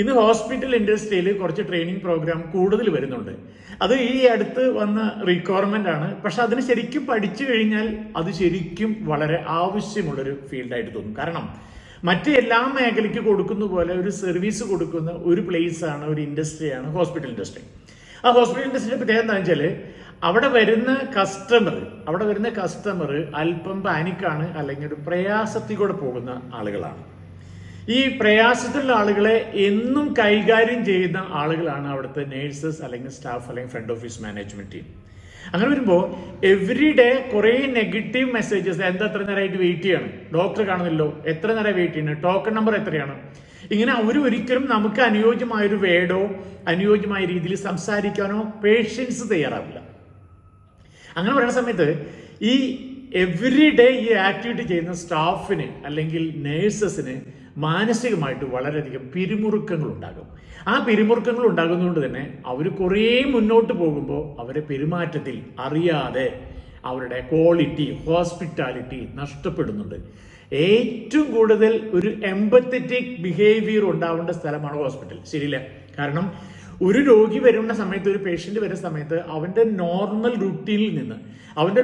ഇന്ന് ഹോസ്പിറ്റൽ ഇൻഡസ്ട്രിയിൽ കുറച്ച് ട്രെയിനിങ് പ്രോഗ്രാം കൂടുതൽ വരുന്നുണ്ട്. അത് ഈ അടുത്ത് വന്ന റിക്വയർമെന്റ് ആണ്. പക്ഷെ അതിന് ശരിക്കും പഠിച്ചു കഴിഞ്ഞാൽ അത് ശരിക്കും വളരെ ആവശ്യമുള്ളൊരു ഫീൽഡായിട്ട് തോന്നും. കാരണം മറ്റ് എല്ലാ മേഖലയ്ക്ക് കൊടുക്കുന്ന പോലെ ഒരു സർവീസ് കൊടുക്കുന്ന ഒരു പ്ലേസ് ആണ്, ഒരു ഇൻഡസ്ട്രിയാണ് ഹോസ്പിറ്റൽ ഇൻഡസ്ട്രി. ആ ഹോസ്പിറ്റൽ ഇൻഡസ്ട്രിയുടെ പ്രത്യേകത എന്താണെന്ന് വെച്ചാൽ അവിടെ വരുന്ന കസ്റ്റമർ അല്പം പാനിക്കാണ്, അല്ലെങ്കിൽ ഒരു പ്രയാസത്തിൽ കൂടെ പോകുന്ന ആളുകളാണ്. ഈ പ്രയാസത്തിലുള്ള ആളുകളെ എന്നും കൈകാര്യം ചെയ്യുന്ന ആളുകളാണ് അവിടുത്തെ നേഴ്സസ്, അല്ലെങ്കിൽ സ്റ്റാഫ്, അല്ലെങ്കിൽ ഫ്രണ്ട് ഓഫീസ് മാനേജ്മെന്റ് ടീം. അങ്ങനെ വരുമ്പോൾ എവറി ഡേ കുറേ നെഗറ്റീവ് മെസ്സേജസ്. എന്താ എത്ര നേരമായിട്ട് വെയിറ്റ് ചെയ്യണം, ഡോക്ടർ കാണുന്നില്ലോ, എത്ര നേരം വെയിറ്റ് ചെയ്യണം, ടോക്കൺ നമ്പർ എത്രയാണ്, ഇങ്ങനെ ഒരിക്കലും നമുക്ക് അനുയോജ്യമായൊരു വേർഡോ അനുയോജ്യമായ രീതിയിൽ സംസാരിക്കാനോ പേഷ്യൻസ് തയ്യാറാവില്ല. അങ്ങനെ പറയുന്ന സമയത്ത് ഈ എവറി ഡേ ഈ ആക്ടിവിറ്റി ചെയ്യുന്ന സ്റ്റാഫിന് അല്ലെങ്കിൽ നേഴ്സസിന് മാനസികമായിട്ട് വളരെയധികം പിരിമുറുക്കങ്ങൾ ഉണ്ടാകും. ആ പിരിമുറുക്കങ്ങൾ ഉണ്ടാകുന്നതുകൊണ്ട് തന്നെ അവർ കുറേ മുന്നോട്ട് പോകുമ്പോൾ അവരെ പെരുമാറ്റത്തിൽ അറിയാതെ അവരുടെ ക്വാളിറ്റി, ഹോസ്പിറ്റാലിറ്റി നഷ്ടപ്പെടുന്നുണ്ട്. ഏറ്റവും കൂടുതൽ ഒരു എംപത്തറ്റിക് ബിഹേവിയർ ഉണ്ടാവേണ്ട സ്ഥലമാണ് ഹോസ്പിറ്റൽ, ശരിയല്ലേ? കാരണം ഒരു രോഗി വരുന്ന സമയത്ത്, ഒരു പേഷ്യന്റ് വരുന്ന സമയത്ത് അവന്റെ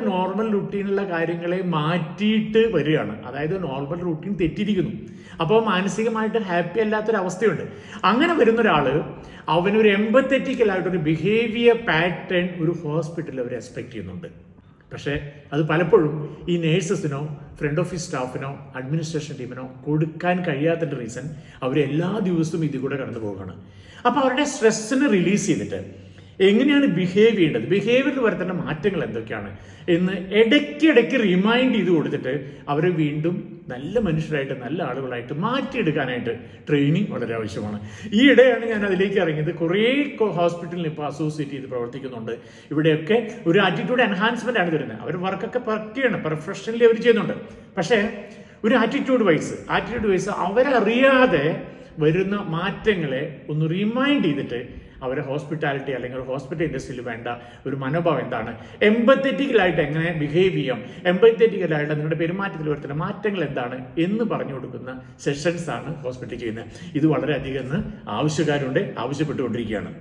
നോർമൽ റുട്ടീനുള്ള കാര്യങ്ങളെ മാറ്റിയിട്ട് വരികയാണ്. അതായത് നോർമൽ റുട്ടീൻ തെറ്റിയിരിക്കുന്നു. അപ്പോൾ മാനസികമായിട്ട് ഹാപ്പി അല്ലാത്തൊരവസ്ഥയുണ്ട്. അങ്ങനെ വരുന്ന ഒരാള് അവനൊരു എംപത്തറ്റിക്കലായിട്ടൊരു ബിഹേവിയർ പാറ്റേൺ ഒരു ഹോസ്പിറ്റലിൽ അവർ എക്സ്പെക്ട് ചെയ്യുന്നുണ്ട്. പക്ഷേ അത് പലപ്പോഴും ഈ നേഴ്സസിനോ ഫ്രണ്ട് ഓഫീസ് സ്റ്റാഫിനോ അഡ്മിനിസ്ട്രേഷൻ ടീമിനോ കൊടുക്കാൻ കഴിയാത്തതിൻ്റെ റീസൺ അവർ എല്ലാ ദിവസവും ഇതിൽ കൂടെ കടന്നു പോവുകയാണ്. അപ്പോൾ അവരുടെ സ്ട്രെസ്സിനെ റിലീസ് ചെയ്തിട്ട് എങ്ങനെയാണ് ബിഹേവ് ചെയ്യേണ്ടത്, ബിഹേവിയറിൽ വരുത്തേണ്ട മാറ്റങ്ങൾ എന്തൊക്കെയാണ് എന്ന് ഇടയ്ക്കിടയ്ക്ക് റിമൈൻഡ് ചെയ്ത് കൊടുത്തിട്ട് അവരെ വീണ്ടും നല്ല മനുഷ്യരായിട്ട്, നല്ല ആളുകളായിട്ട് മാറ്റിയെടുക്കാനായിട്ട് ട്രെയിനിങ് വളരെ ആവശ്യമാണ്. ഈ ഇടെയാണ് ഞാൻ അതിലേക്ക് ഇറങ്ങിയത്. കുറേ ഹോസ്പിറ്റലിൽ ഇപ്പോൾ അസോസിയേറ്റ് ചെയ്ത് പ്രവർത്തിക്കുന്നുണ്ട്. ഇവിടെയൊക്കെ ഒരു ആറ്റിറ്റ്യൂഡ് എൻഹാൻസ്മെന്റ് ആണ് വരുന്നത്. അവർ വർക്കൊക്കെ പറ്റിയാണ്, പ്രൊഫഷണലി അവർ ചെയ്യുന്നുണ്ട്. പക്ഷേ ഒരു ആറ്റിറ്റ്യൂഡ് വൈസ് അവരറിയാതെ വരുന്ന മാറ്റങ്ങളെ ഒന്ന് റിമൈൻഡ് ചെയ്തിട്ട് അവരെ ഹോസ്പിറ്റാലിറ്റി അല്ലെങ്കിൽ ഹോസ്പിറ്റൽ ഇൻഡസ്ട്രിയിൽ വേണ്ട ഒരു മനോഭാവം എന്താണ്, എംപത്തറ്റിക്കലായിട്ട് എങ്ങനെ ബിഹേവ് ചെയ്യാം, എംപത്തറ്റിക്കലായിട്ട് നിങ്ങളുടെ പെരുമാറ്റത്തിൽ വരുത്തുന്ന മാറ്റങ്ങൾ എന്താണ് എന്ന് പറഞ്ഞു കൊടുക്കുന്ന സെഷൻസ് ആണ് ഹോസ്പിറ്റലിൽ ചെയ്യുന്നത്. ഇത് വളരെയധികം ആവശ്യക്കാരുണ്ട്, ആവശ്യപ്പെട്ടുകൊണ്ടിരിക്കുകയാണ്.